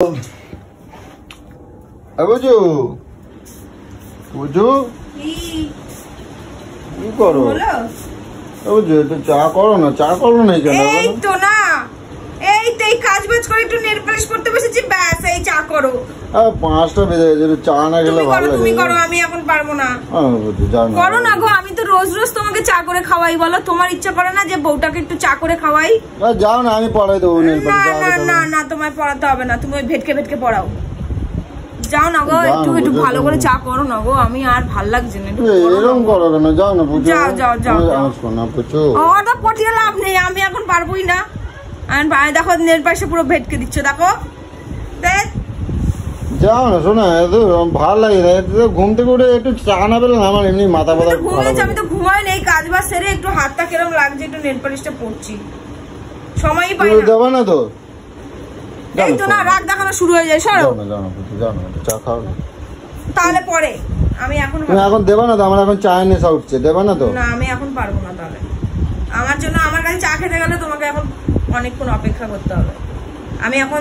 বুঝু বুঝু কি করো? বুঝু একটু চা করো না, চা করো না কেন? এই তো না, এই তো এই কাজ বাজ করে একটু নেল পলিশ করতে বসেছি, ব্যাস এই চা করো। 5টা বেজে গেছে, চা না খেলে ভালো লাগে। তুমি করো, আমি এখন পারবো না। করো না গো, আমি তো রোজ রোজ তোমাকে চা করে খাওয়াই, বলো তোমার ইচ্ছা করে না যে বউটাকে একটু চা করে খাওয়াই? যাও না, আমি পড়াই দেবো নেল পলিশ। না না না, তোমায় পড়াতে হবে না, তুমি ওই ভেটকে ভেটকে পড়াও। যাও না গো, একটু একটু ভালো করে চা করো না গো, আমি আর ভাল লাগছে না। এরকম করো কেন? যাও না পুচু, যাও যাও যাও যাও না পুচু, ওটা পটিয়ে লাভ নেই, আমি এখন পারবোই না। দেখো নেল পাশে পুরো ভেটকে দিচ্ছ, দেখো দেখ। যাও না, শোনা ভাল লাগে না, ঘুম থেকে উঠে একটু চা না পেলে আমার এমনি মাথা ব্যথা। ঘুমিয়েছি, আমি তো ঘুমাই নেই, কাজ বাজ সেরে একটু হাতটা কিরম লাগছে, একটু নেল পলিশটা পড়ছি, সময়ই পাই না। দেবা না তো? এই তো না, রাগ দেখানো শুরু হয়ে যায়। সরো, যাও না পুচু, যাও না, চা খাও না। তাহলে পরে আমি এখন দেবা না তো? আমার এখন চা নেশা উঠছে, দেবা না তো? না, আমি এখন পারবো না। তাহলে আমার জন্য আমার কাছে চা খেতে গেলে তোমাকে এখন অনেকক্ষণ অপেক্ষা করতে হবে। আমি এখন